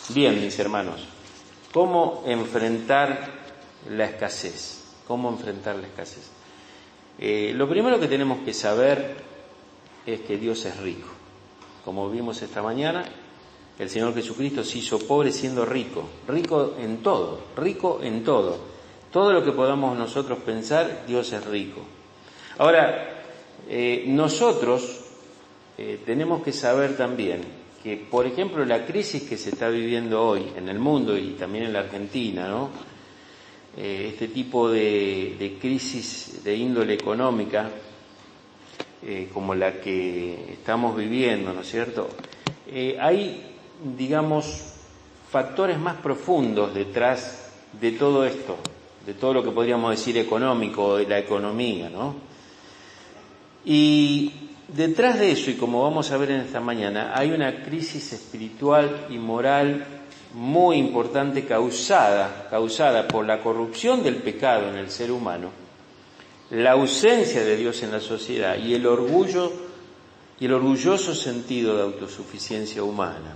Bien, mis hermanos, ¿cómo enfrentar la escasez? ¿Cómo enfrentar la escasez? Lo primero que tenemos que saber es que Dios es rico. Como vimos esta mañana, el Señor Jesucristo se hizo pobre siendo rico, rico en todo, rico en todo. Todo lo que podamos nosotros pensar, Dios es rico. Ahora, nosotros tenemos que saber también que, por ejemplo, la crisis que se está viviendo hoy en el mundo y también en la Argentina, ¿no? Este tipo de crisis de índole económica, como la que estamos viviendo, ¿no es cierto? Hay, digamos, factores más profundos detrás de todo esto, de todo lo que podríamos decir económico, de la economía, ¿no? Y detrás de eso, y como vamos a ver en esta mañana, hay una crisis espiritual y moral muy importante causada por la corrupción del pecado en el ser humano, la ausencia de Dios en la sociedad y el orgulloso sentido de autosuficiencia humana.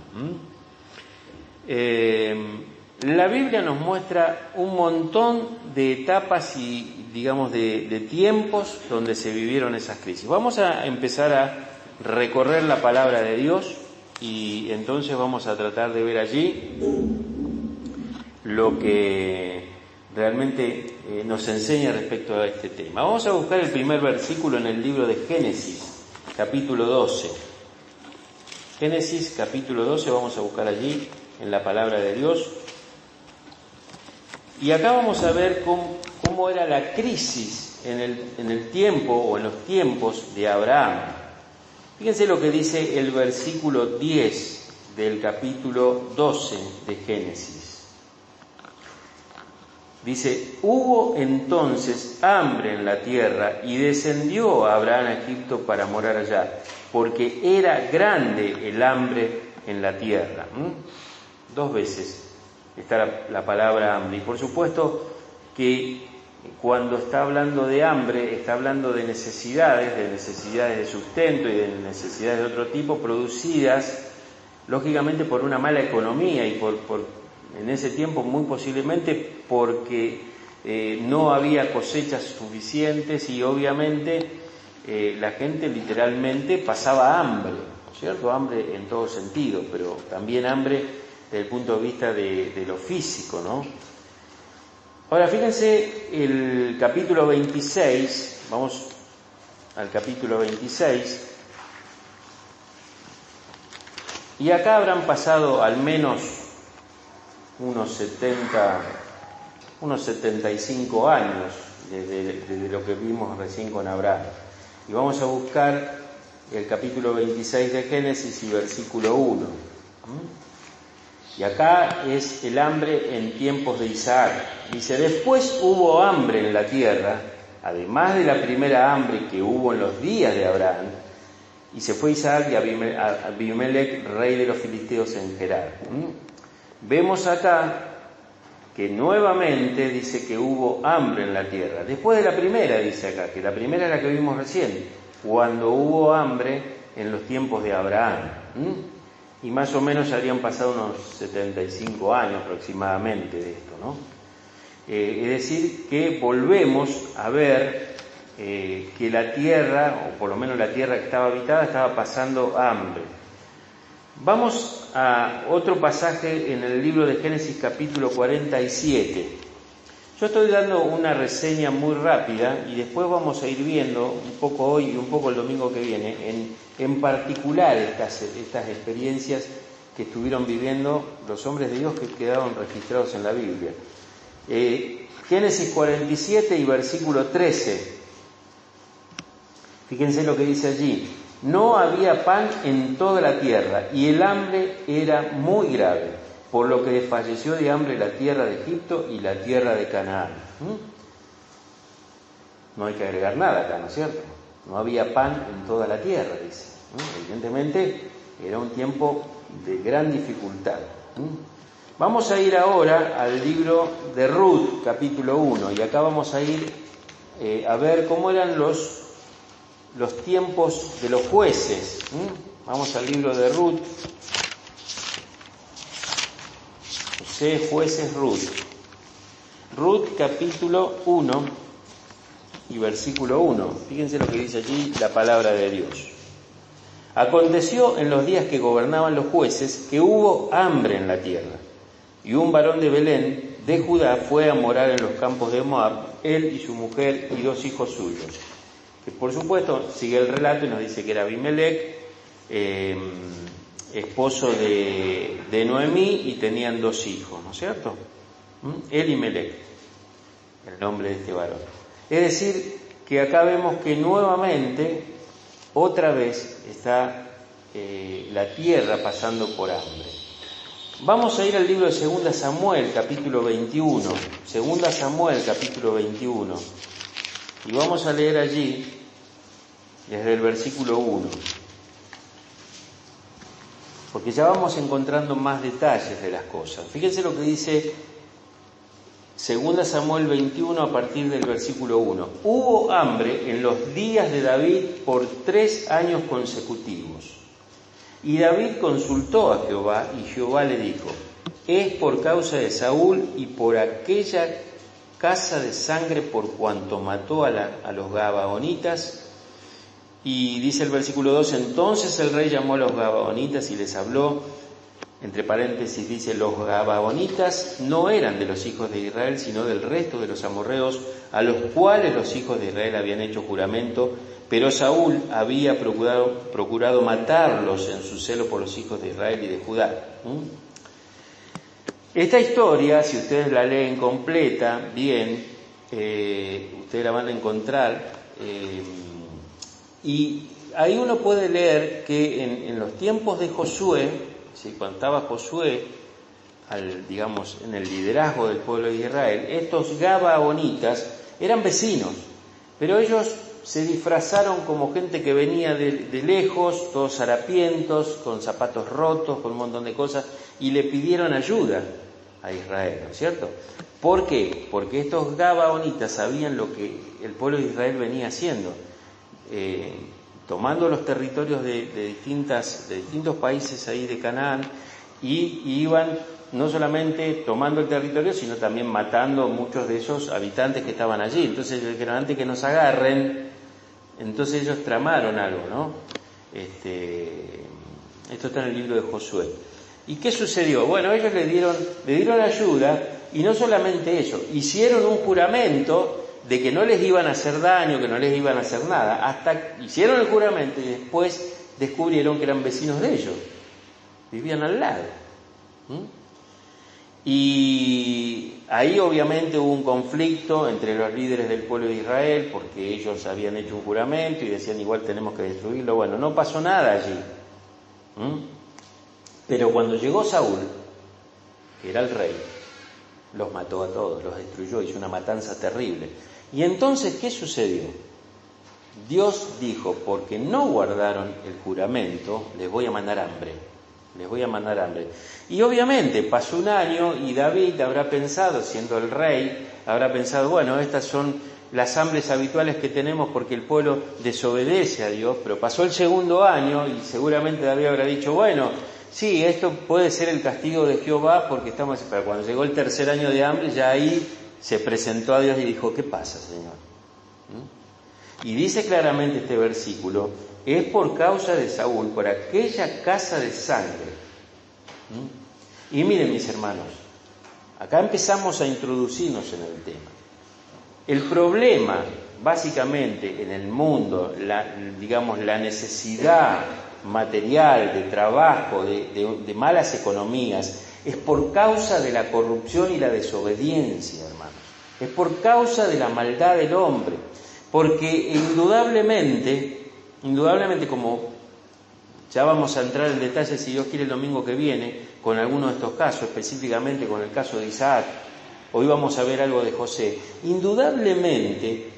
La Biblia nos muestra un montón de etapas y, digamos, de tiempos donde se vivieron esas crisis. Vamos a empezar a recorrer la palabra de Dios y entonces vamos a tratar de ver allí lo que realmente nos enseña respecto a este tema. Vamos a buscar el primer versículo en el libro de Génesis, capítulo 12. Génesis, capítulo 12, vamos a buscar allí en la palabra de Dios. Y acá vamos a ver cómo era la crisis en el tiempo o en los tiempos de Abraham. Fíjense lo que dice el versículo 10 del capítulo 12 de Génesis. Dice: hubo entonces hambre en la tierra y descendió Abraham a Egipto para morar allá, porque era grande el hambre en la tierra. Dos veces está la palabra hambre. Y por supuesto que cuando está hablando de hambre, está hablando de necesidades de sustento y de necesidades de otro tipo, producidas lógicamente por una mala economía y por en ese tiempo muy posiblemente porque no había cosechas suficientes y obviamente la gente literalmente pasaba hambre, ¿cierto? Hambre en todo sentido, pero también hambre desde el punto de vista de lo físico, ¿no? Ahora fíjense el capítulo 26, vamos al capítulo 26, y acá habrán pasado al menos unos 75 años desde lo que vimos recién con Abraham. Y vamos a buscar el capítulo 26 de Génesis y versículo 1. Y acá es el hambre en tiempos de Isaac. Dice: después hubo hambre en la tierra, además de la primera hambre que hubo en los días de Abraham, y se fue Isaac y Abimelech, rey de los filisteos, en Gerar. Vemos acá que nuevamente dice que hubo hambre en la tierra. Después de la primera, dice acá, que la primera es la que vimos recién, cuando hubo hambre en los tiempos de Abraham. Y más o menos ya habrían pasado unos 75 años aproximadamente de esto, ¿no? Es decir, que volvemos a ver que la tierra, o por lo menos la tierra que estaba habitada, estaba pasando hambre. Vamos a otro pasaje en el libro de Génesis, capítulo 47. Yo estoy dando una reseña muy rápida y después vamos a ir viendo un poco hoy y un poco el domingo que viene, en particular estas experiencias que estuvieron viviendo los hombres de Dios que quedaron registrados en la Biblia. Génesis 47 y versículo 13. Fíjense lo que dice allí: no había pan en toda la tierra y el hambre era muy grave, por lo que desfalleció de hambre la tierra de Egipto y la tierra de Canaán. No hay que agregar nada acá, ¿no es cierto? No había pan en toda la tierra, dice. Evidentemente era un tiempo de gran dificultad. Vamos a ir ahora al libro de Ruth, capítulo 1, y acá vamos a ir a ver cómo eran los tiempos de los jueces. Vamos al libro de Ruth, José, Jueces, Ruth. Ruth capítulo 1 y versículo 1. Fíjense lo que dice allí la palabra de Dios. Aconteció en los días que gobernaban los jueces que hubo hambre en la tierra, y un varón de Belén de Judá fue a morar en los campos de Moab, él y su mujer y 2 hijos suyos. Que por supuesto sigue el relato y nos dice que era Abimelech, esposo de Noemí, y tenían 2 hijos, ¿no es cierto? Él y Melech, el nombre de este varón. Es decir, que acá vemos que nuevamente, otra vez, está la tierra pasando por hambre. Vamos a ir al libro de 2 Samuel, capítulo 21. 2 Samuel, capítulo 21. Y vamos a leer allí, desde el versículo 1. Porque ya vamos encontrando más detalles de las cosas. Fíjense lo que dice 2 Samuel 21 a partir del versículo 1. Hubo hambre en los días de David por 3 años consecutivos. Y David consultó a Jehová, y Jehová le dijo: es por causa de Saúl y por aquella casa de sangre por cuanto mató a los gabaonitas. Y dice el versículo 2, entonces el rey llamó a los gabaonitas y les habló, entre paréntesis dice, los gabaonitas no eran de los hijos de Israel, sino del resto de los amorreos, a los cuales los hijos de Israel habían hecho juramento, pero Saúl había procurado matarlos en su celo por los hijos de Israel y de Judá. Esta historia, si ustedes la leen completa, bien, ustedes la van a encontrar, y ahí uno puede leer que en los tiempos de Josué, ¿sí? Cuando estaba Josué, digamos, en el liderazgo del pueblo de Israel, estos gabaonitas eran vecinos, pero ellos se disfrazaron como gente que venía de lejos, todos harapientos, con zapatos rotos, con un montón de cosas, y le pidieron ayuda a Israel, ¿no es cierto? ¿Por qué? Porque estos gabaonitas sabían lo que el pueblo de Israel venía haciendo, tomando los territorios de distintos países ahí de Canaán, y iban no solamente tomando el territorio, sino también matando muchos de esos habitantes que estaban allí. Entonces dijeron, antes que nos agarren, entonces ellos tramaron algo, ¿no? Esto está en el libro de Josué. ¿Y qué sucedió? Bueno, ellos le dieron ayuda, y no solamente eso, hicieron un juramento de que no les iban a hacer daño, que no les iban a hacer nada, hasta hicieron el juramento y después descubrieron que eran vecinos de ellos, vivían al lado. Y ahí obviamente hubo un conflicto entre los líderes del pueblo de Israel, porque ellos habían hecho un juramento y decían igual tenemos que destruirlo. Bueno, no pasó nada allí. Pero cuando llegó Saúl, que era el rey, los mató a todos, los destruyó, hizo una matanza terrible. Y entonces, ¿qué sucedió? Dios dijo, porque no guardaron el juramento, les voy a mandar hambre. Les voy a mandar hambre. Y obviamente pasó un año y David habrá pensado, siendo el rey, habrá pensado, bueno, estas son las hambres habituales que tenemos porque el pueblo desobedece a Dios, pero pasó el 2.º año y seguramente David habrá dicho, bueno, sí, esto puede ser el castigo de Jehová porque estamos... Pero cuando llegó el 3.er año de hambre, ya ahí se presentó a Dios y dijo, ¿qué pasa, Señor? Y dice claramente este versículo, es por causa de Saúl, por aquella casa de sangre. Y miren, mis hermanos, acá empezamos a introducirnos en el tema. El problema, básicamente, en el mundo, la necesidad material, de trabajo, de malas economías, es por causa de la corrupción y la desobediencia, hermanos. Es por causa de la maldad del hombre. Porque indudablemente, como ya vamos a entrar en detalle, si Dios quiere, el domingo que viene, con algunos de estos casos, específicamente con el caso de Isaac, hoy vamos a ver algo de José, indudablemente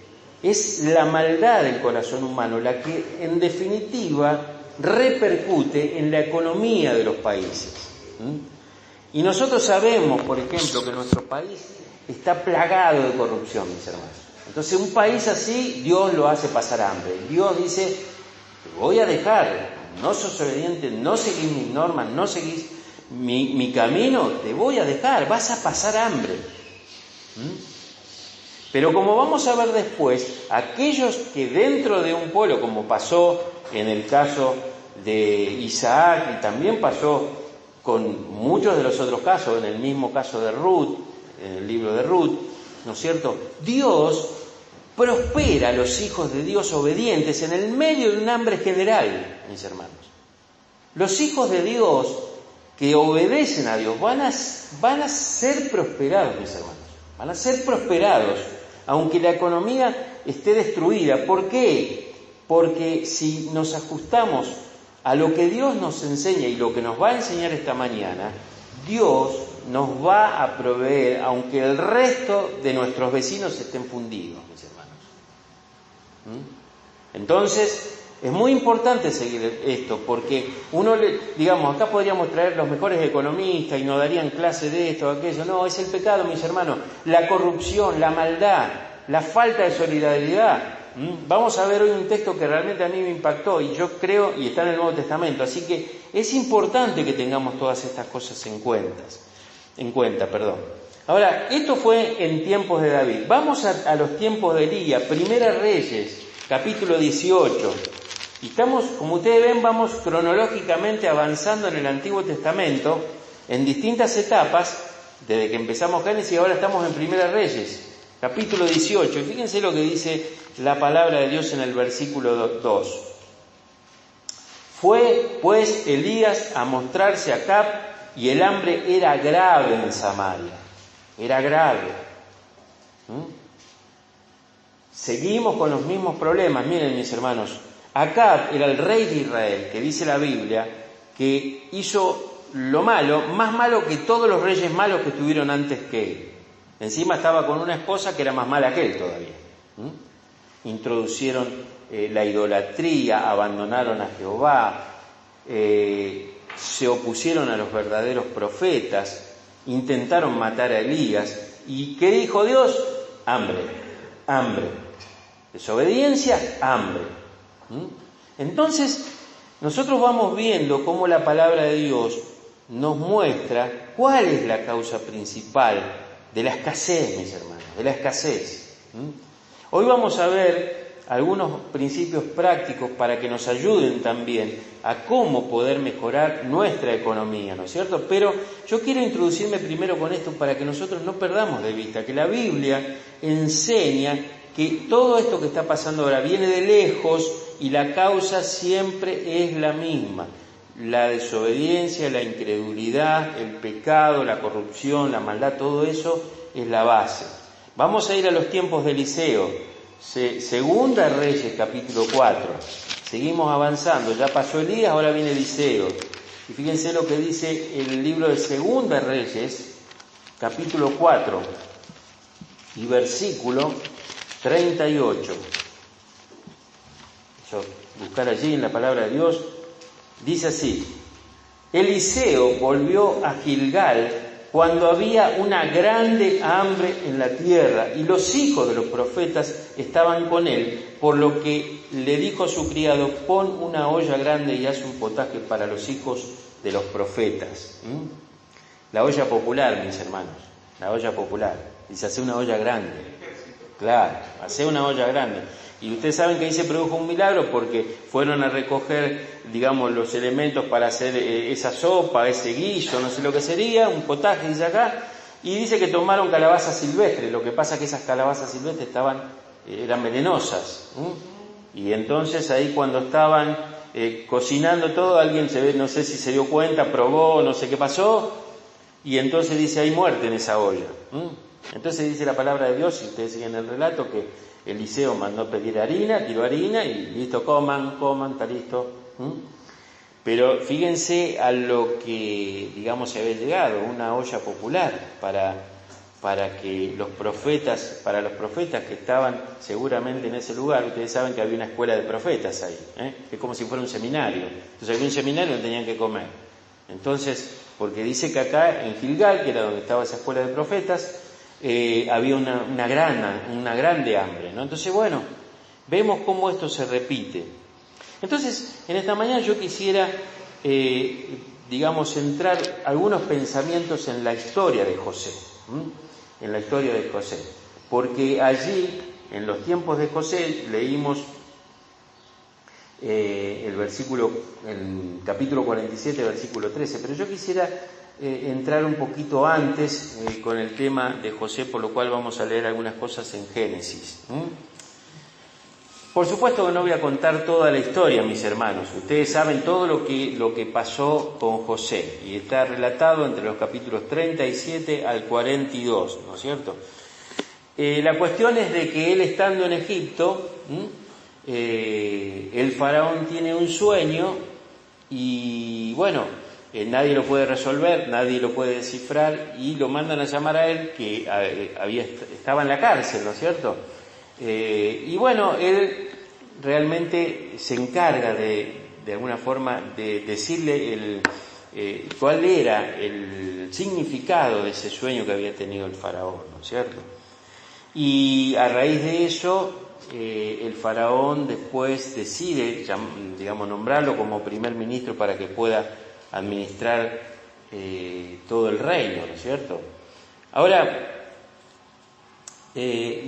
es la maldad del corazón humano la que, en definitiva, repercute en la economía de los países. Y nosotros sabemos, por ejemplo, que nuestro país está plagado de corrupción, mis hermanos. Entonces, un país así, Dios lo hace pasar hambre. Dios dice, te voy a dejar, no sos obediente, no seguís mis normas, no seguís... mi camino, te voy a dejar, vas a pasar hambre. Pero como vamos a ver después, aquellos que dentro de un pueblo, como pasó en el caso de Isaac y también pasó con muchos de los otros casos, en el mismo caso de Ruth, en el libro de Ruth, ¿no es cierto? Dios prospera a los hijos de Dios obedientes en el medio de un hambre general, mis hermanos. Los hijos de Dios que obedecen a Dios van a ser prosperados, mis hermanos. Van a ser prosperados, aunque la economía esté destruida. ¿Por qué? Porque si nos ajustamos a lo que Dios nos enseña y lo que nos va a enseñar esta mañana, Dios nos va a proveer, aunque el resto de nuestros vecinos estén fundidos, mis hermanos. Entonces, es muy importante seguir esto, porque digamos, acá podríamos traer los mejores economistas y nos darían clase de esto o aquello. No, es el pecado, mis hermanos, la corrupción, la maldad, la falta de solidaridad. Vamos a ver hoy un texto que realmente a mí me impactó y yo creo, y está en el Nuevo Testamento, así que es importante que tengamos todas estas cosas en cuenta. Ahora, esto fue en tiempos de David. Vamos a los tiempos de Elías, Primera Reyes, capítulo 18. Y estamos, como ustedes ven, vamos cronológicamente avanzando en el Antiguo Testamento en distintas etapas, desde que empezamos Génesis y ahora estamos en Primera Reyes, capítulo 18. Y fíjense lo que dice la palabra de Dios en el versículo 2. Fue pues Elías a mostrarse a Acab, y el hambre era grave en Samaria. Era grave. Seguimos con los mismos problemas. Miren, mis hermanos, Acab era el rey de Israel, que dice la Biblia, que hizo lo malo, más malo que todos los reyes malos que estuvieron antes que él. Encima estaba con una esposa que era más mala que él todavía. Introducieron la idolatría, abandonaron a Jehová, se opusieron a los verdaderos profetas, intentaron matar a Elías. ¿Y qué dijo Dios? Hambre. Desobediencia, hambre. Entonces, nosotros vamos viendo cómo la palabra de Dios nos muestra cuál es la causa principal de la escasez, mis hermanos, de la escasez. Hoy vamos a ver algunos principios prácticos para que nos ayuden también a cómo poder mejorar nuestra economía, ¿no es cierto? Pero yo quiero introducirme primero con esto para que nosotros no perdamos de vista que la Biblia enseña que todo esto que está pasando ahora viene de lejos y la causa siempre es la misma: la desobediencia, la incredulidad, el pecado, la corrupción, la maldad, todo eso es la base. Vamos a ir a los tiempos de Eliseo. Segunda Reyes, capítulo 4. Seguimos avanzando, ya pasó Elías, ahora viene Eliseo. Y fíjense lo que dice el libro de Segunda Reyes, capítulo 4, y versículo 38. Buscar allí en la palabra de Dios. Dice así: Eliseo volvió a Gilgal cuando había una grande hambre en la tierra, y los hijos de los profetas estaban con él, por lo que le dijo a su criado: pon una olla grande y haz un potaje para los hijos de los profetas. La olla popular, mis hermanos, la olla popular. Dice, hace una olla grande. Claro, hace una olla grande. Y ustedes saben que ahí se produjo un milagro porque fueron a recoger, digamos, los elementos para hacer esa sopa, ese guiso, no sé lo que sería, un potaje, dice acá, y dice que tomaron calabazas silvestres. Lo que pasa es que esas calabazas silvestres eran venenosas. Y entonces ahí cuando estaban cocinando todo, alguien no sé si se dio cuenta, probó, no sé qué pasó, y entonces dice, hay muerte en esa olla. Entonces dice la palabra de Dios, si ustedes siguen el relato, que Eliseo mandó pedir harina, tiró harina y listo, coman, está listo. Pero fíjense a lo que, digamos, se había llegado, una olla popular para que los profetas que estaban seguramente en ese lugar. Ustedes saben que había una escuela de profetas ahí, es como si fuera un seminario. Entonces había un seminario donde tenían que comer. Entonces, porque dice que acá en Gilgal, que era donde estaba esa escuela de profetas, había una grande hambre, ¿no? Entonces, bueno, vemos cómo esto se repite. Entonces, en esta mañana yo quisiera digamos, centrar algunos pensamientos en la historia de José, en la historia de José, porque allí, en los tiempos de José, leímos el capítulo 47, versículo 13, pero yo quisiera entrar un poquito antes con el tema de José, por lo cual vamos a leer algunas cosas en Génesis. Por supuesto que no voy a contar toda la historia, mis hermanos. Ustedes saben todo lo que pasó con José, y está relatado entre los capítulos 37 al 42, ¿no es cierto? La cuestión es de que él, estando en Egipto, el faraón tiene un sueño y bueno, nadie lo puede resolver, nadie lo puede descifrar, y lo mandan a llamar a él, que estaba en la cárcel, ¿no es cierto? Y bueno, él realmente se encarga de alguna forma de decirle cuál era el significado de ese sueño que había tenido el faraón, ¿no es cierto? Y a raíz de eso, el faraón después decide, digamos, nombrarlo como primer ministro para que pueda administrar todo el reino, ¿no es cierto? Ahora,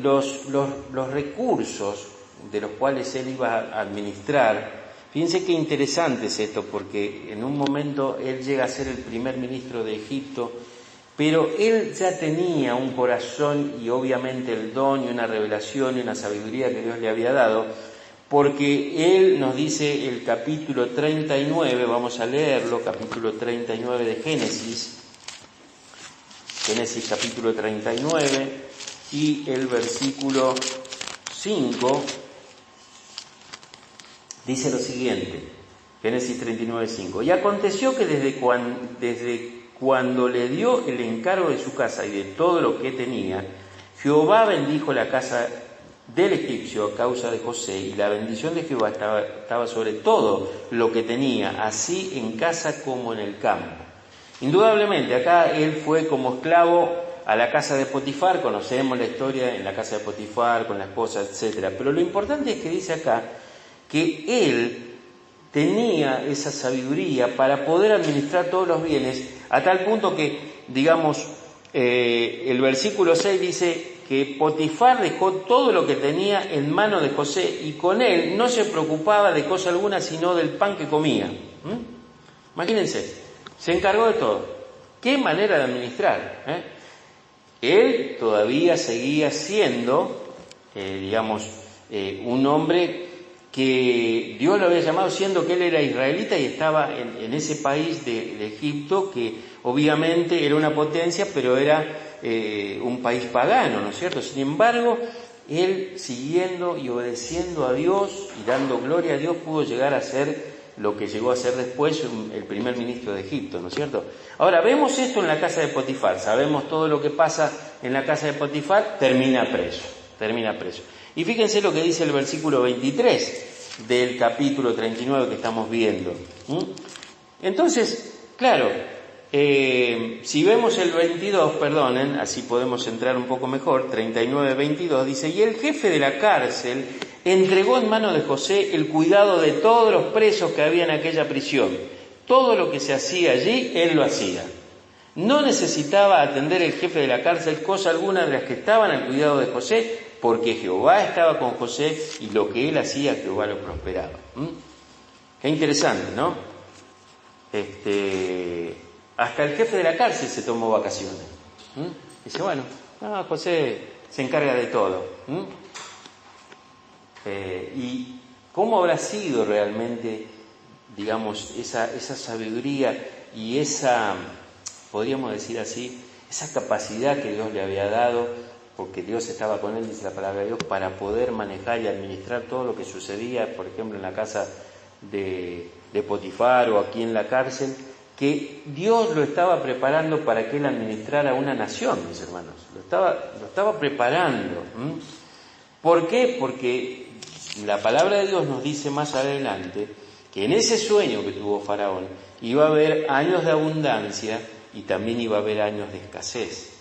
los recursos de los cuales él iba a administrar, fíjense qué interesante es esto, porque en un momento él llega a ser el primer ministro de Egipto, pero él ya tenía un corazón y obviamente el don y una revelación y una sabiduría que Dios le había dado, porque él nos dice el capítulo 39, vamos a leerlo, capítulo 39 de Génesis capítulo 39 y el versículo 5, dice lo siguiente, Génesis 39, 5. Y aconteció que desde cuando le dio el encargo de su casa y de todo lo que tenía, Jehová bendijo la casa del egipcio a causa de José, y la bendición de Jehová estaba sobre todo lo que tenía, así en casa como en el campo. Indudablemente, acá él fue como esclavo a la casa de Potifar, conocemos la historia en la casa de Potifar, con la esposa, etc. Pero lo importante es que dice acá que él tenía esa sabiduría para poder administrar todos los bienes, a tal punto que, digamos, el versículo 6 dice que Potifar dejó todo lo que tenía en mano de José, y con él no se preocupaba de cosa alguna sino del pan que comía. Imagínense, se encargó de todo. ¿Qué manera de administrar? Él todavía seguía siendo, un hombre que Dios lo había llamado, siendo que él era israelita y estaba en ese país de Egipto, que obviamente era una potencia, pero era un país pagano, ¿no es cierto? Sin embargo, él, siguiendo y obedeciendo a Dios y dando gloria a Dios, pudo llegar a ser lo que llegó a ser después el primer ministro de Egipto, ¿no es cierto? Ahora, vemos esto en la casa de Potifar, sabemos todo lo que pasa en la casa de Potifar, termina preso. Y fíjense lo que dice el versículo 23 del capítulo 39 que estamos viendo. Entonces, claro, si vemos el 22, perdonen, así podemos entrar un poco mejor, 39, 22, dice, y el jefe de la cárcel entregó en mano de José el cuidado de todos los presos que había en aquella prisión. Todo lo que se hacía allí, él lo hacía. No necesitaba atender el jefe de la cárcel cosa alguna de las que estaban al cuidado de José, porque Jehová estaba con José y lo que él hacía, Jehová lo prosperaba. Qué interesante, ¿no? Hasta el jefe de la cárcel se tomó vacaciones. Dice, bueno, José se encarga de todo. Y cómo habrá sido realmente, digamos, esa sabiduría y esa, podríamos decir así, esa capacidad que Dios le había dado, porque Dios estaba con él, dice la palabra de Dios, para poder manejar y administrar todo lo que sucedía, por ejemplo, en la casa de Potifar o aquí en la cárcel, que Dios lo estaba preparando para que él administrara una nación, mis hermanos. Lo estaba preparando. ¿Por qué? Porque la palabra de Dios nos dice más adelante que en ese sueño que tuvo Faraón iba a haber años de abundancia y también iba a haber años de escasez,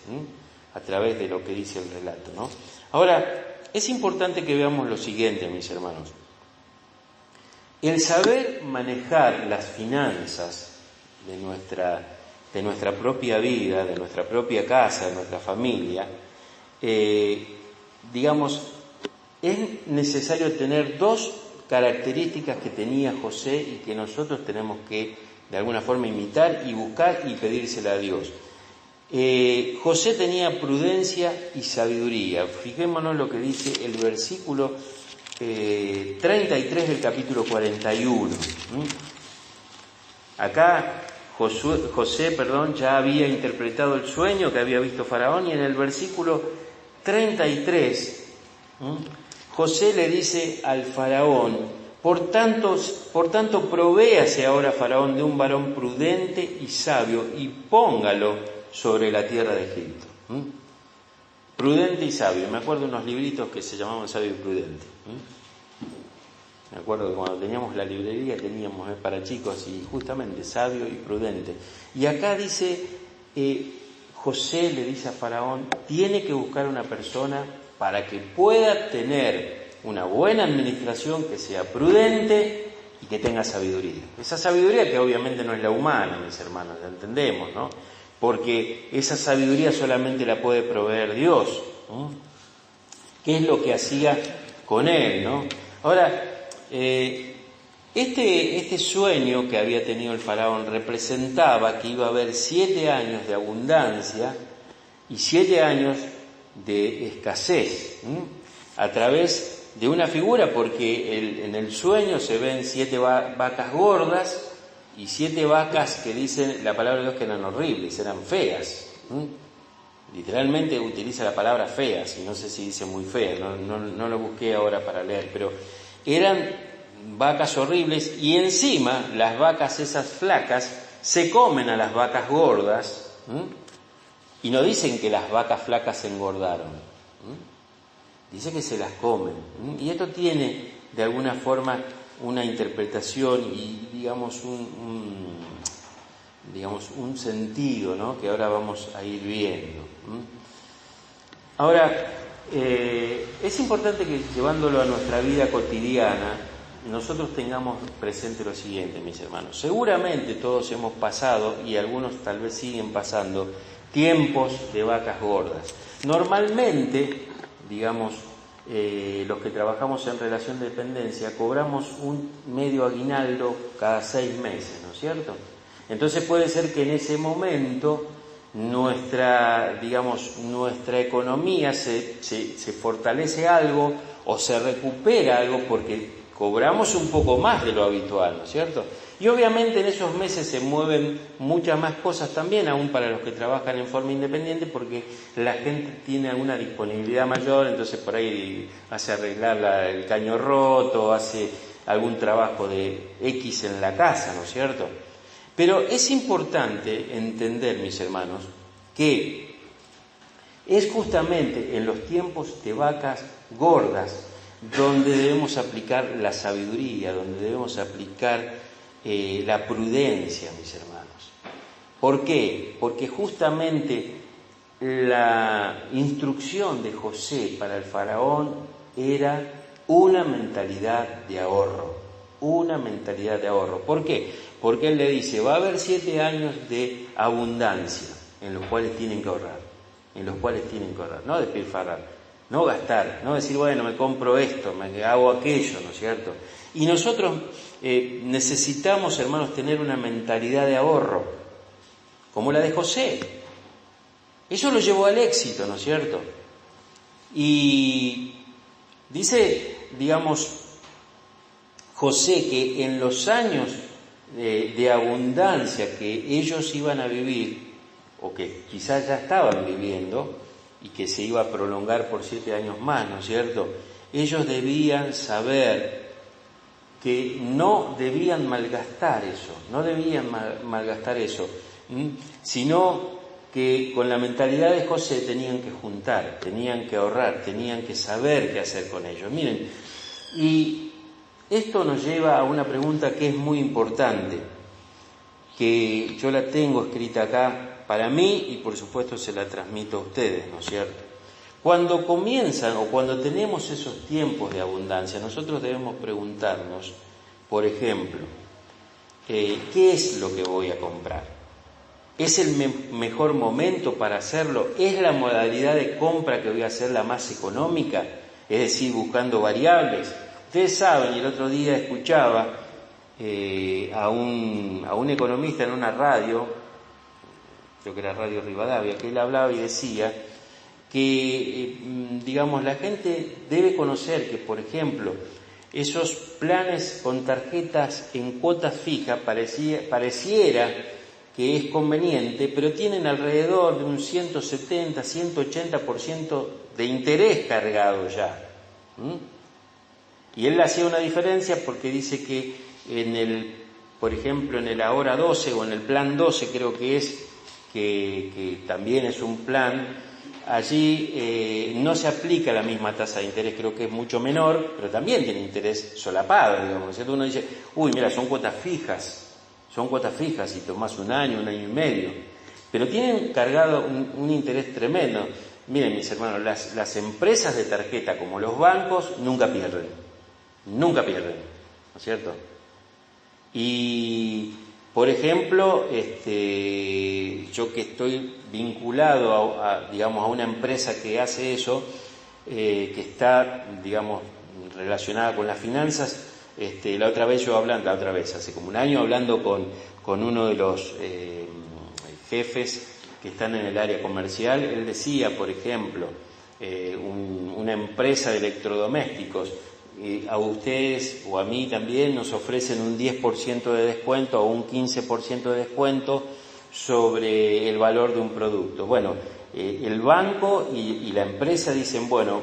a través de lo que dice el relato, ¿no? Ahora, es importante que veamos lo siguiente, mis hermanos. El saber manejar las finanzas de nuestra propia vida, de nuestra propia casa, de nuestra familia, digamos, es necesario tener dos características que tenía José y que nosotros tenemos que de alguna forma imitar y buscar y pedírsela a Dios. José tenía prudencia y sabiduría. Fijémonos lo que dice el versículo 33 del capítulo 41. Acá José, ya había interpretado el sueño que había visto Faraón, y en el versículo 33 José le dice al Faraón: por tanto provéase ahora Faraón de un varón prudente y sabio y póngalo sobre la tierra de Egipto. Prudente y sabio. Me acuerdo de unos libritos que se llamaban Sabio y Prudente. Me acuerdo que cuando teníamos la librería teníamos para chicos, y justamente Sabio y Prudente. Y acá dice, José le dice a Faraón, tiene que buscar una persona para que pueda tener una buena administración, que sea prudente y que tenga sabiduría. Esa sabiduría que obviamente no es la humana, mis hermanos, la entendemos, ¿no? Porque esa sabiduría solamente la puede proveer Dios, ¿no? ¿Qué es lo que hacía con él, no? Ahora, este sueño que había tenido el faraón representaba que iba a haber 7 años de abundancia y 7 años de escasez, a través de una figura, porque en el sueño se ven 7 vacas gordas y 7 vacas que dicen la palabra de Dios que eran horribles, eran feas. Literalmente utiliza la palabra feas, y no sé si dice muy feas, no lo busqué ahora para leer, pero eran vacas horribles, y encima las vacas esas flacas se comen a las vacas gordas, y no dicen que las vacas flacas se engordaron, dice que se las comen, y esto tiene de alguna forma una interpretación y digamos un sentido, ¿no? Que ahora vamos a ir viendo. Ahora, es importante que, llevándolo a nuestra vida cotidiana, nosotros tengamos presente lo siguiente, mis hermanos. Seguramente todos hemos pasado, y algunos tal vez siguen pasando, tiempos de vacas gordas. Normalmente, digamos, los que trabajamos en relación de dependencia cobramos un medio aguinaldo cada 6 meses, ¿no es cierto? Entonces puede ser que en ese momento nuestra economía se fortalece algo o se recupera algo porque cobramos un poco más de lo habitual, ¿no es cierto? Y obviamente en esos meses se mueven muchas más cosas también, aún para los que trabajan en forma independiente, porque la gente tiene alguna disponibilidad mayor, entonces por ahí hace arreglar el caño roto, hace algún trabajo de X en la casa, ¿no es cierto? Pero es importante entender, mis hermanos, que es justamente en los tiempos de vacas gordas donde debemos aplicar la sabiduría, donde debemos aplicar la prudencia, mis hermanos. ¿Por qué? Porque justamente la instrucción de José para el faraón era una mentalidad de ahorro, una mentalidad de ahorro. ¿Por qué? Porque él le dice, va a haber 7 años de abundancia en los cuales tienen que ahorrar, no despilfarrar, no gastar, no decir, bueno, me compro esto, me hago aquello, ¿no es cierto? Y nosotros necesitamos, hermanos, tener una mentalidad de ahorro, como la de José. Eso lo llevó al éxito, ¿no es cierto? Y dice, digamos, José, que en los años de abundancia que ellos iban a vivir, o que quizás ya estaban viviendo, y que se iba a prolongar por 7 años más, ¿no es cierto? Ellos debían saber que no debían malgastar eso, sino que con la mentalidad de José tenían que juntar, tenían que ahorrar, tenían que saber qué hacer con ellos. Miren, y esto nos lleva a una pregunta que es muy importante, que yo la tengo escrita acá para mí y por supuesto se la transmito a ustedes, ¿no es cierto? Cuando comienzan o cuando tenemos esos tiempos de abundancia, nosotros debemos preguntarnos, por ejemplo, ¿qué es lo que voy a comprar? ¿Es el mejor momento para hacerlo? ¿Es la modalidad de compra que voy a hacer la más económica? Es decir, buscando variables. Ustedes saben, y el otro día escuchaba a un economista en una radio, creo que era Radio Rivadavia, que él hablaba y decía que, digamos, la gente debe conocer que, por ejemplo, esos planes con tarjetas en cuotas fijas pareciera que es conveniente, pero tienen alrededor de un 170, 180% de interés cargado ya. Y él hacía una diferencia porque dice que por ejemplo, en el Ahora 12 o en el Plan 12 creo que es, que también es un plan, allí no se aplica la misma tasa de interés, creo que es mucho menor, pero también tiene interés solapado, digamos, ¿cierto? Uno dice, uy, mira, son cuotas fijas y tomás un año y medio, pero tienen cargado un interés tremendo. Miren, mis hermanos, las empresas de tarjeta como los bancos nunca pierden, ¿no es cierto? Y, por ejemplo, yo que estoy vinculado digamos, a una empresa que hace eso, que está, digamos, relacionada con las finanzas, hace como un año hablando con uno de los jefes que están en el área comercial, él decía, por ejemplo, una empresa de electrodomésticos, a ustedes o a mí también nos ofrecen un 10% de descuento o un 15% de descuento sobre el valor de un producto. Bueno, el banco y la empresa dicen, bueno,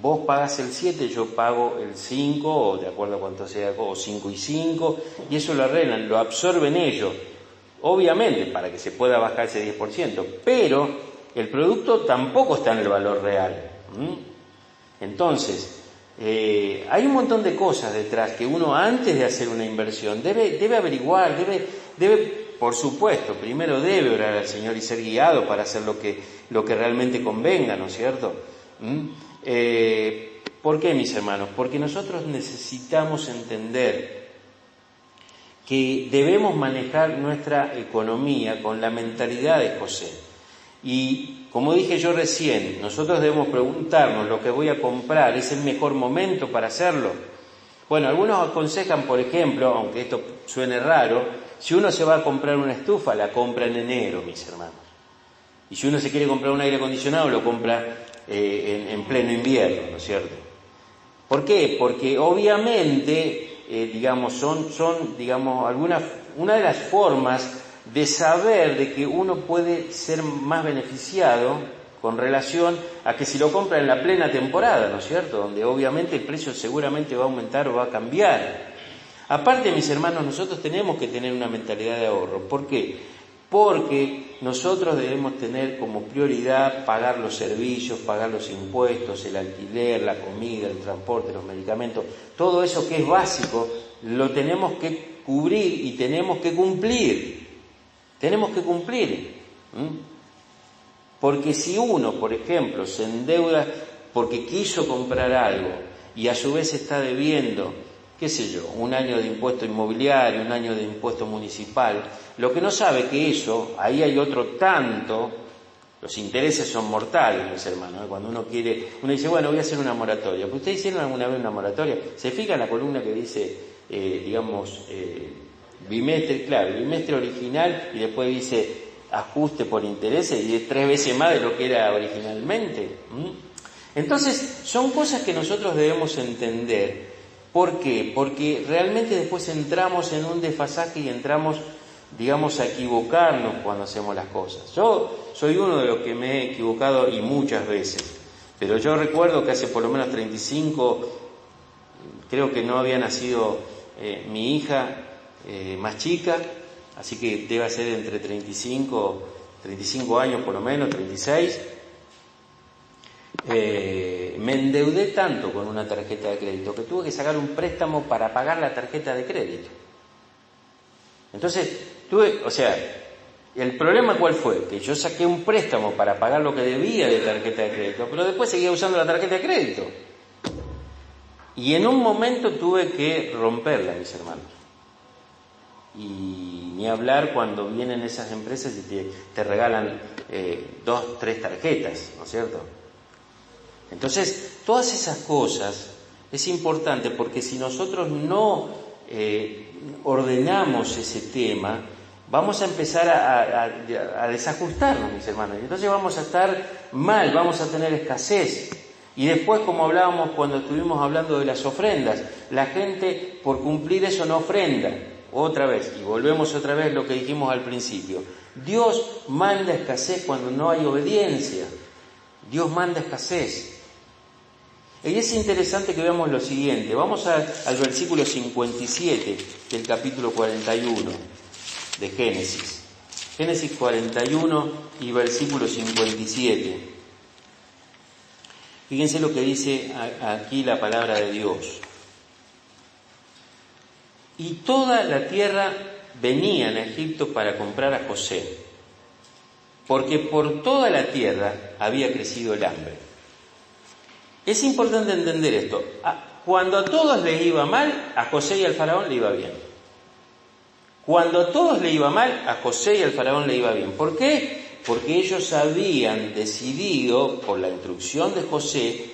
vos pagás el 7, yo pago el 5, o de acuerdo a cuánto sea, o 5 y 5, y eso lo arreglan, lo absorben ellos, obviamente para que se pueda bajar ese 10%, pero el producto tampoco está en el valor real. Entonces, hay un montón de cosas detrás que uno, antes de hacer una inversión, debe averiguar, debe, por supuesto, primero debe orar al Señor y ser guiado para hacer lo que realmente convenga, ¿no es cierto? ¿Por qué, mis hermanos? Porque nosotros necesitamos entender que debemos manejar nuestra economía con la mentalidad de José. Y como dije yo recién, nosotros debemos preguntarnos, ¿lo que voy a comprar es el mejor momento para hacerlo? Bueno, algunos aconsejan, por ejemplo, aunque esto suene raro, si uno se va a comprar una estufa, la compra en enero, mis hermanos. Y si uno se quiere comprar un aire acondicionado, lo compra en pleno invierno, ¿no es cierto? ¿Por qué? Porque obviamente, digamos, son digamos, una de las formas de saber de que uno puede ser más beneficiado con relación a que si lo compra en la plena temporada, ¿no es cierto? Donde obviamente el precio seguramente va a aumentar o va a cambiar. Aparte, mis hermanos, nosotros tenemos que tener una mentalidad de ahorro. ¿Por qué? Porque nosotros debemos tener como prioridad pagar los servicios, pagar los impuestos, el alquiler, la comida, el transporte, los medicamentos, todo eso que es básico, lo tenemos que cubrir y tenemos que cumplir. Porque si uno, por ejemplo, se endeuda porque quiso comprar algo y a su vez está debiendo, qué sé yo, un año de impuesto inmobiliario, un año de impuesto municipal, lo que no sabe que eso, ahí hay otro tanto, los intereses son mortales, mis hermanos, cuando uno dice, bueno, voy a hacer una moratoria. ¿Pero ustedes hicieron alguna vez una moratoria? ¿Se fijan en la columna que dice, bimestre original y después dice ajuste por intereses y es 3 veces más de lo que era originalmente? Entonces, son cosas que nosotros debemos entender. ¿Por qué? Porque realmente después entramos en un desfasaje y entramos, digamos, a equivocarnos cuando hacemos las cosas. Yo soy uno de los que me he equivocado y muchas veces, pero yo recuerdo que hace por lo menos 35, creo que no había nacido mi hija más chica, así que debe ser entre 35 años por lo menos, 36. Me endeudé tanto con una tarjeta de crédito que tuve que sacar un préstamo para pagar la tarjeta de crédito. Entonces, el problema ¿cuál fue? Que yo saqué un préstamo para pagar lo que debía de tarjeta de crédito, pero después seguía usando la tarjeta de crédito. Y en un momento tuve que romperla, mis hermanos. Y ni hablar cuando vienen esas empresas y te regalan 2, 3 tarjetas, ¿no es cierto? Entonces, todas esas cosas es importante, porque si nosotros no ordenamos ese tema, vamos a empezar a desajustarnos, mis hermanos. Entonces vamos a estar mal, vamos a tener escasez. Y después, como hablábamos cuando estuvimos hablando de las ofrendas, la gente por cumplir eso no ofrenda. Otra vez, y volvemos otra vez lo que dijimos al principio. Dios manda escasez cuando no hay obediencia. Dios manda escasez. Y es interesante que veamos lo siguiente. Vamos al versículo 57 del capítulo 41 de Génesis. Génesis 41 y versículo 57. Fíjense lo que dice aquí la palabra de Dios. Y toda la tierra venía en Egipto para comprar a José, porque por toda la tierra había crecido el hambre. Es importante entender esto. Cuando a todos les iba mal, a José y al faraón le iba bien. Cuando a todos le iba mal, a José y al faraón le iba bien. ¿Por qué? Porque ellos habían decidido, por la instrucción de José,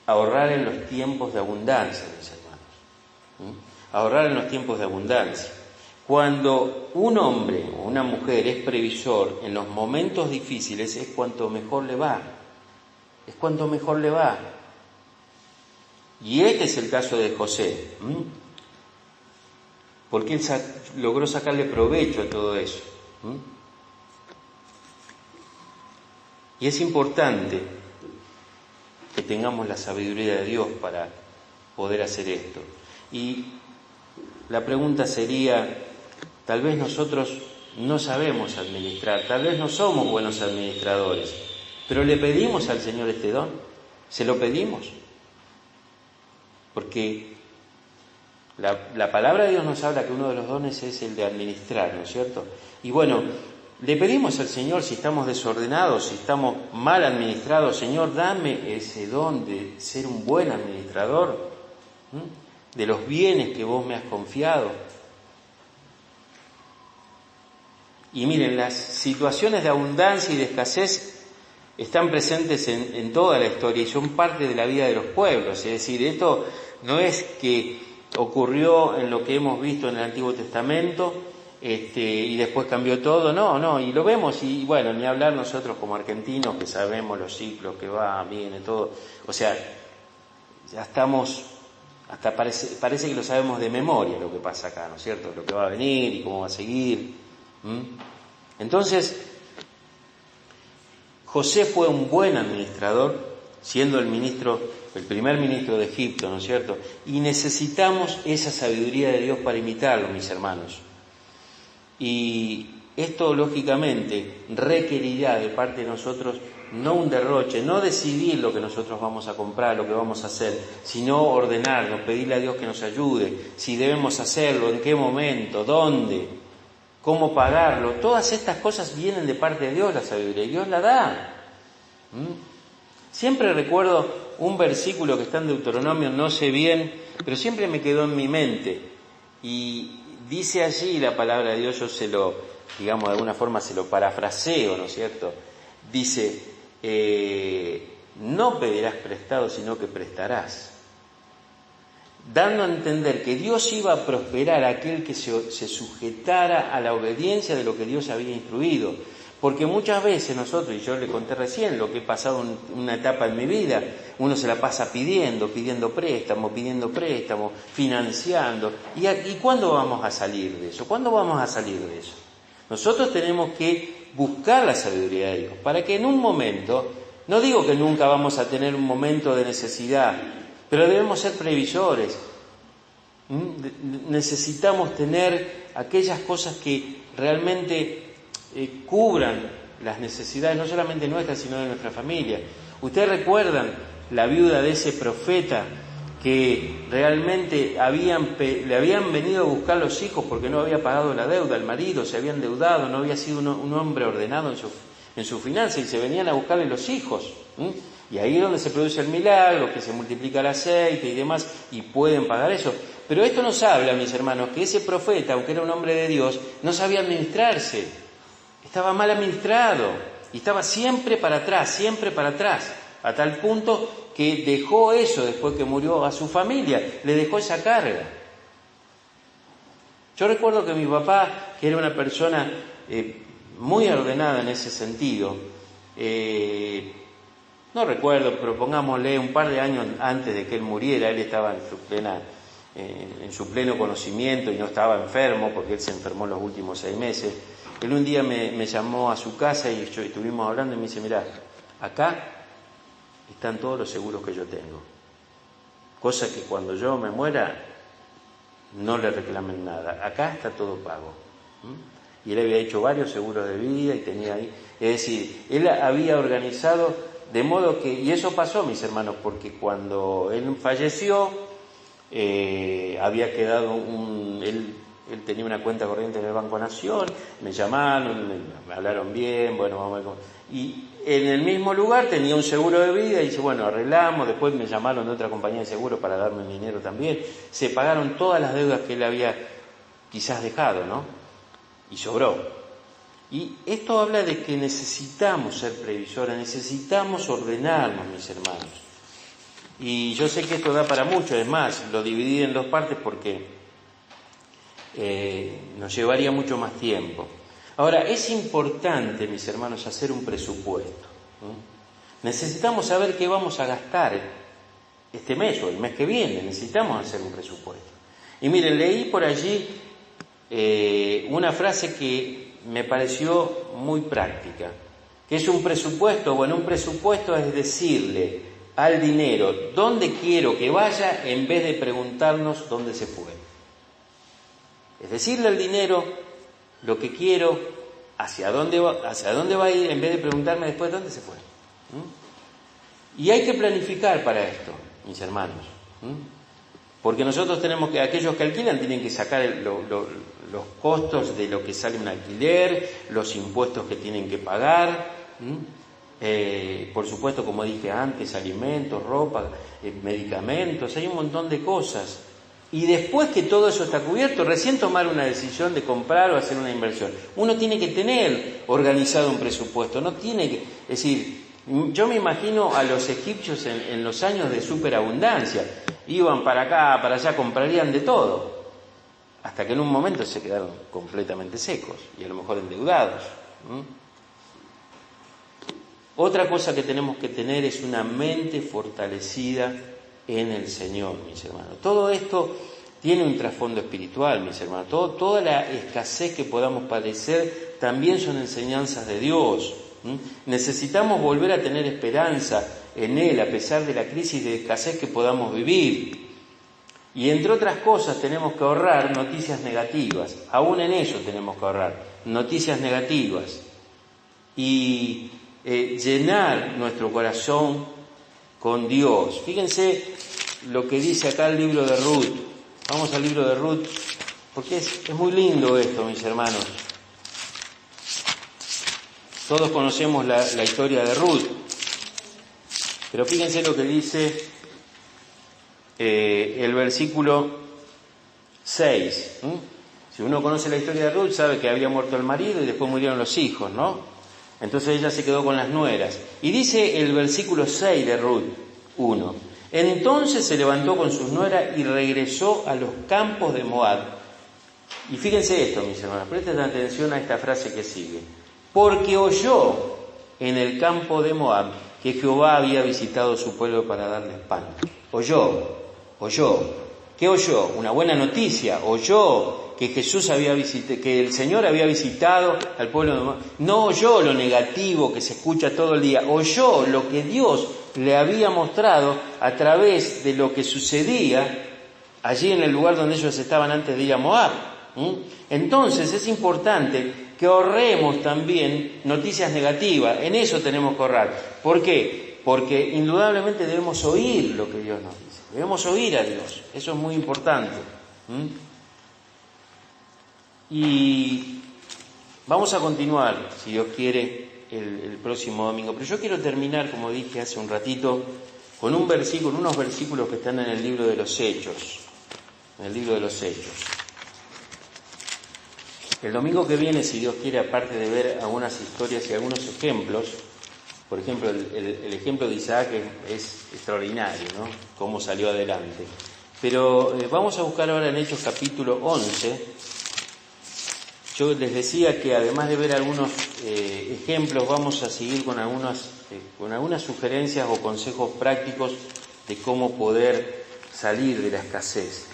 ahorrar en los tiempos de abundancia, mis hermanos. Ahorrar en los tiempos de abundancia. Cuando un hombre o una mujer es previsor en los momentos difíciles, es cuanto mejor le va. Es cuanto mejor le va. Y este es el caso de José. Porque él logró sacarle provecho a todo eso. Y es importante que tengamos la sabiduría de Dios para poder hacer esto. Y la pregunta sería, tal vez nosotros no sabemos administrar, tal vez no somos buenos administradores, pero ¿le pedimos al Señor este don? ¿Se lo pedimos? Porque la palabra de Dios nos habla que uno de los dones es el de administrar, ¿no es cierto? Y bueno, le pedimos al Señor, si estamos desordenados, si estamos mal administrados, Señor, dame ese don de ser un buen administrador, de los bienes que vos me has confiado. Y miren, las situaciones de abundancia y de escasez están presentes en toda la historia y son parte de la vida de los pueblos. Es decir, esto no es que ocurrió en lo que hemos visto en el Antiguo Testamento y después cambió todo, no, y lo vemos, y bueno, ni hablar nosotros como argentinos que sabemos los ciclos que va, viene, todo, o sea, ya estamos, hasta parece que lo sabemos de memoria lo que pasa acá, ¿no es cierto? Lo que va a venir y cómo va a seguir. Entonces, José fue un buen administrador, siendo el primer ministro de Egipto, ¿no es cierto? Y necesitamos esa sabiduría de Dios para imitarlo, mis hermanos. Y esto, lógicamente, requerirá de parte de nosotros no un derroche, no decidir lo que nosotros vamos a comprar, lo que vamos a hacer, sino ordenarnos, pedirle a Dios que nos ayude, si debemos hacerlo, en qué momento, dónde, cómo pagarlo. Todas estas cosas vienen de parte de Dios, la sabiduría, y Dios la da. Siempre recuerdo un versículo que está en Deuteronomio, no sé bien, pero siempre me quedó en mi mente. Y dice allí la palabra de Dios, yo de alguna forma se lo parafraseo, ¿no es cierto? Dice, no pedirás prestado, sino que prestarás. Dando a entender que Dios iba a prosperar a aquel que se sujetara a la obediencia de lo que Dios había instruido. Porque muchas veces nosotros, y yo le conté recién lo que he pasado en una etapa en mi vida, uno se la pasa pidiendo préstamo, financiando. ¿Y cuándo vamos a salir de eso? ¿Cuándo vamos a salir de eso? Nosotros tenemos que buscar la sabiduría de Dios, para que en un momento, no digo que nunca vamos a tener un momento de necesidad, pero debemos ser previsores. Necesitamos tener aquellas cosas que realmente cubran las necesidades, no solamente nuestras, sino de nuestra familia. Ustedes recuerdan la viuda de ese profeta que realmente le habían venido a buscar los hijos porque no había pagado la deuda, el marido se había endeudado, no había sido un hombre ordenado en su finanza, y se venían a buscarle los hijos. Y ahí es donde se produce el milagro, que se multiplica el aceite y demás, y pueden pagar eso. Pero esto nos habla, mis hermanos, que ese profeta, aunque era un hombre de Dios, no sabía administrarse. Estaba mal administrado y estaba siempre para atrás, a tal punto que dejó eso después que murió a su familia, le dejó esa carga. Yo recuerdo que mi papá, que era una persona muy ordenada en ese sentido, no recuerdo, pero pongámosle un par de años antes de que él muriera, él estaba en su pleno conocimiento y no estaba enfermo, porque él se enfermó en los últimos 6 meses. Él un día me llamó a su casa y estuvimos hablando y me dice, mirá, acá están todos los seguros que yo tengo. Cosa que cuando yo me muera no le reclamen nada. Acá está todo pago. Y él había hecho varios seguros de vida y tenía ahí. Es decir, él había organizado de modo que, y eso pasó, mis hermanos, porque cuando él falleció, había quedado él tenía una cuenta corriente en el Banco Nación, me llamaron, me hablaron bien, bueno, vamos a ver cómo. Y en el mismo lugar tenía un seguro de vida y dice, bueno, arreglamos, después me llamaron de otra compañía de seguro para darme el dinero también, se pagaron todas las deudas que él había quizás dejado, ¿no? Y sobró. Y esto habla de que necesitamos ser previsores, necesitamos ordenarnos, mis hermanos. Y yo sé que esto da para mucho, es más, lo dividí en 2 partes porque nos llevaría mucho más tiempo. Ahora, es importante, mis hermanos, hacer un presupuesto. Necesitamos saber qué vamos a gastar este mes o el mes que viene, necesitamos hacer un presupuesto. Y miren, leí por allí una frase que me pareció muy práctica, que es un presupuesto. Bueno, un presupuesto es decirle al dinero dónde quiero que vaya en vez de preguntarnos dónde se fue. Es decirle al dinero lo que quiero, hacia dónde va a ir, en vez de preguntarme después dónde se fue. Y hay que planificar para esto, mis hermanos. Porque nosotros tenemos que, aquellos que alquilan tienen que sacar los costos de lo que sale un alquiler, los impuestos que tienen que pagar, por supuesto, como dije antes, alimentos, ropa, medicamentos, hay un montón de cosas. Y después que todo eso está cubierto, recién tomar una decisión de comprar o hacer una inversión. Uno tiene que tener organizado un presupuesto, no tiene que, es decir, yo me imagino a los egipcios en los años de superabundancia, iban para acá, para allá, comprarían de todo, hasta que en un momento se quedaron completamente secos y a lo mejor endeudados. Otra cosa que tenemos que tener es una mente fortalecida en el Señor, mis hermanos. Todo esto tiene un trasfondo espiritual, mis hermanos. Toda la escasez que podamos padecer también son enseñanzas de Dios. Necesitamos volver a tener esperanza en Él, a pesar de la crisis de escasez que podamos vivir. Y entre otras cosas tenemos que ahorrar noticias negativas. Aún en eso tenemos que ahorrar noticias negativas. Y llenar nuestro corazón con Dios. Fíjense lo que dice acá el libro de Ruth. Vamos al libro de Ruth, porque es muy lindo esto, mis hermanos. Todos conocemos la historia de Ruth, pero fíjense lo que dice el versículo 6. Si uno conoce la historia de Ruth, sabe que había muerto el marido y después murieron los hijos, ¿no? Entonces ella se quedó con las nueras. Y dice el versículo 6 de Ruth 1. Entonces se levantó con sus nueras y regresó a los campos de Moab. Y fíjense esto, mis hermanos, presten atención a esta frase que sigue. Porque oyó en el campo de Moab que Jehová había visitado su pueblo para darles pan. Oyó. ¿Qué oyó? Una buena noticia. Oyó que que el Señor había visitado al pueblo de Moab. No oyó lo negativo que se escucha todo el día. Oyó lo que Dios le había mostrado a través de lo que sucedía allí en el lugar donde ellos estaban antes de ir a Moab. Entonces es importante que ahorremos también noticias negativas. En eso tenemos que ahorrar. ¿Por qué? Porque indudablemente debemos oír lo que Dios nos dice. Debemos oír a Dios. Eso es muy importante. Y vamos a continuar, si Dios quiere, el próximo domingo. Pero yo quiero terminar, como dije hace un ratito, con unos versículos que están en el libro de los Hechos. en el libro de los Hechos. El domingo que viene, si Dios quiere, aparte de ver algunas historias y algunos ejemplos, por ejemplo, el ejemplo de Isaac es extraordinario, ¿no? Cómo salió adelante. Pero vamos a buscar ahora en Hechos capítulo 11. Yo les decía que además de ver algunos ejemplos, vamos a seguir con algunas sugerencias o consejos prácticos de cómo poder salir de la escasez.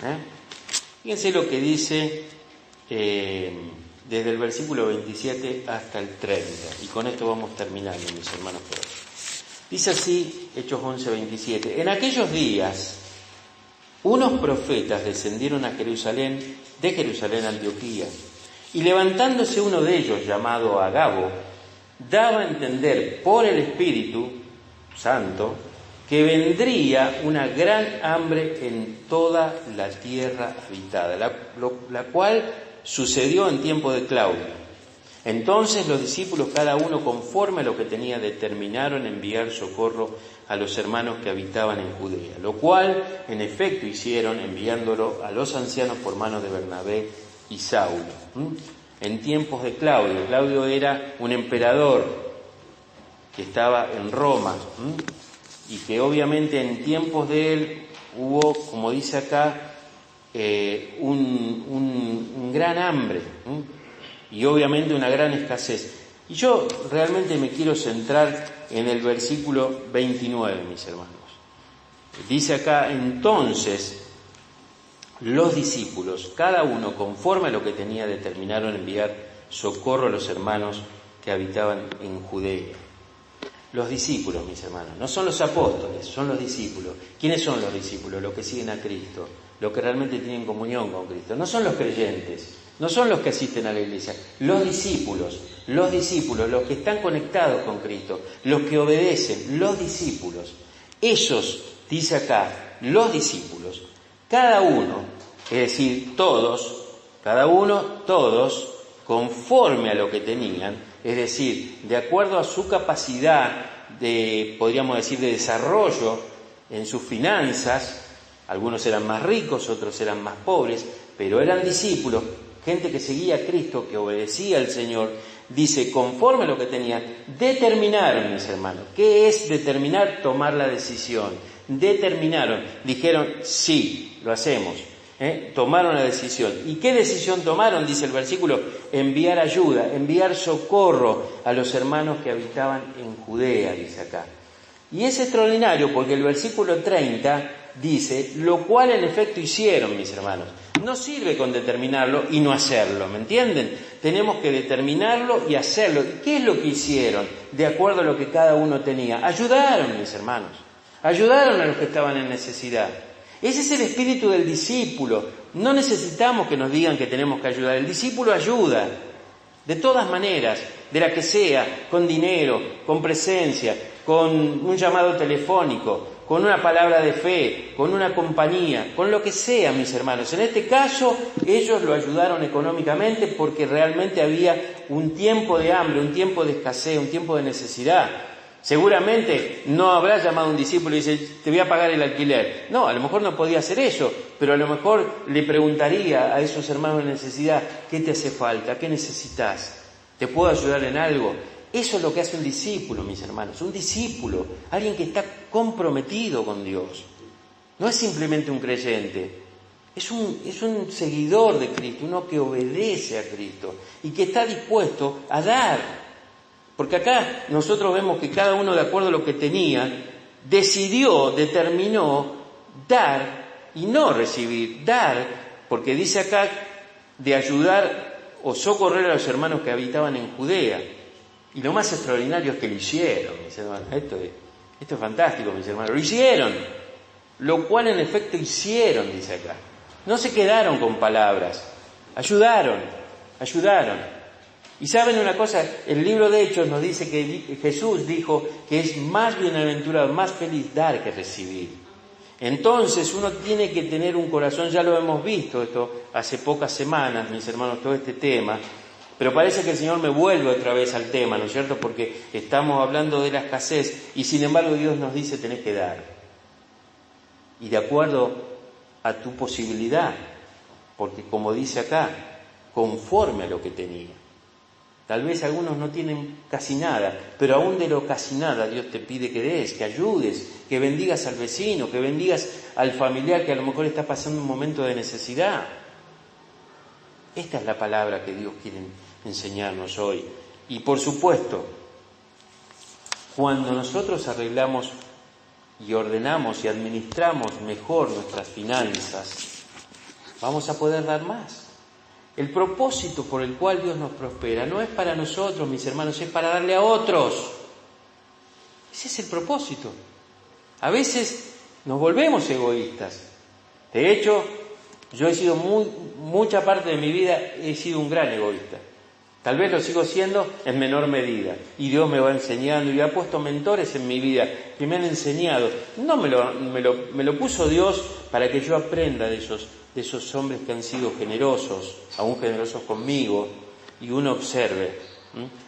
Fíjense lo que dice desde el versículo 27 hasta el 30. Y con esto vamos terminando, mis hermanos, por hoy. Dice así, Hechos 11, 27. En aquellos días, unos profetas descendieron a Jerusalén, de Jerusalén a Antioquía, y levantándose uno de ellos, llamado Agabo, daba a entender por el Espíritu Santo que vendría una gran hambre en toda la tierra habitada, la cual sucedió en tiempo de Claudio. Entonces los discípulos, cada uno conforme a lo que tenía, determinaron enviar socorro a los hermanos que habitaban en Judea, lo cual en efecto hicieron, enviándolo a los ancianos por manos de Bernabé y Saulo. En tiempos de Claudio. Claudio era un emperador que estaba en Roma, y que obviamente en tiempos de él hubo, como dice acá, un gran hambre, y obviamente una gran escasez. Y yo realmente me quiero centrar en el versículo 29, mis hermanos. Dice acá, entonces los discípulos, cada uno conforme a lo que tenía, determinaron enviar socorro a los hermanos que habitaban en Judea. Los discípulos, mis hermanos, no son los apóstoles, son los discípulos. ¿Quiénes son los discípulos? Los que siguen a Cristo, los que realmente tienen comunión con Cristo. No son los creyentes, no son los que asisten a la iglesia. Los discípulos, los que están conectados con Cristo, los que obedecen, los discípulos. Esos, dice acá, los discípulos, cada uno, es decir, todos, cada uno, todos, conforme a lo que tenían, es decir, de acuerdo a su capacidad de, podríamos decir, de desarrollo en sus finanzas. Algunos eran más ricos, otros eran más pobres, pero eran discípulos, gente que seguía a Cristo, que obedecía al Señor. Dice, conforme a lo que tenían, determinaron, mis hermanos. ¿Qué es determinar? Tomar la decisión. Determinaron, dijeron, sí, lo hacemos. Tomaron la decisión. ¿Y qué decisión tomaron? Dice el versículo, enviar ayuda, enviar socorro a los hermanos que habitaban en Judea, dice acá. Y es extraordinario porque el versículo 30 dice, lo cual en efecto hicieron, mis hermanos. No sirve con determinarlo y no hacerlo, ¿me entienden? Tenemos que determinarlo y hacerlo. ¿Y qué es lo que hicieron? De acuerdo a lo que cada uno tenía. Ayudaron, mis hermanos. Ayudaron a los que estaban en necesidad. Ese es el espíritu del discípulo. No necesitamos que nos digan que tenemos que ayudar. El discípulo ayuda, de todas maneras, de la que sea, con dinero, con presencia, con un llamado telefónico, con una palabra de fe, con una compañía, con lo que sea, mis hermanos. En este caso, ellos lo ayudaron económicamente porque realmente había un tiempo de hambre, un tiempo de escasez, un tiempo de necesidad. Seguramente no habrá llamado a un discípulo y dice, te voy a pagar el alquiler. No, a lo mejor no podía hacer eso, pero a lo mejor le preguntaría a esos hermanos de necesidad, ¿qué te hace falta? ¿Qué necesitas? ¿Te puedo ayudar en algo? Eso es lo que hace un discípulo, mis hermanos. Un discípulo, alguien que está comprometido con Dios. No es simplemente un creyente, es un seguidor de Cristo, uno que obedece a Cristo y que está dispuesto a dar. Porque acá nosotros vemos que cada uno, de acuerdo a lo que tenía, determinó dar y no recibir. Dar, porque dice acá de ayudar o socorrer a los hermanos que habitaban en Judea. Y lo más extraordinario es que lo hicieron, mis hermanos. Esto es fantástico, mis hermanos. Lo hicieron, lo cual en efecto hicieron, dice acá. No se quedaron con palabras, ayudaron. Y saben una cosa, el libro de Hechos nos dice que Jesús dijo que es más bienaventurado, más feliz dar que recibir. Entonces uno tiene que tener un corazón, ya lo hemos visto esto hace pocas semanas, mis hermanos, todo este tema, pero parece que el Señor me vuelve otra vez al tema, ¿no es cierto? Porque estamos hablando de la escasez y sin embargo Dios nos dice tenés que dar. Y de acuerdo a tu posibilidad. porque como dice acá, conforme a lo que tenía. Tal vez algunos no tienen casi nada, pero aún de lo casi nada Dios te pide que des, que ayudes, que bendigas al vecino, que bendigas al familiar que a lo mejor está pasando un momento de necesidad. Esta es la palabra que Dios quiere enseñarnos hoy. Y por supuesto, cuando nosotros arreglamos y ordenamos y administramos mejor nuestras finanzas, vamos a poder dar más. El propósito por el cual Dios nos prospera no es para nosotros, mis hermanos, es para darle a otros. Ese es el propósito. A veces nos volvemos egoístas. De hecho, yo he sido mucha parte de mi vida he sido un gran egoísta. Tal vez lo sigo siendo en menor medida. Y Dios me va enseñando y ha puesto mentores en mi vida que me han enseñado. No me lo puso Dios para que yo aprenda de esos hombres que han sido generosos, aún generosos conmigo, y uno observe.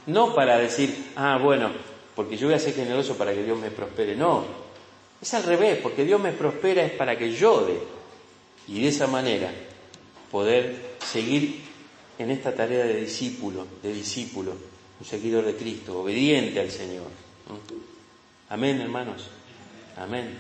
No para decir, bueno, porque yo voy a ser generoso para que Dios me prospere. No, es al revés, porque Dios me prospera es para que yo dé. Y de esa manera poder seguir en esta tarea de discípulo, un seguidor de Cristo, obediente al Señor. Amén, hermanos. Amén.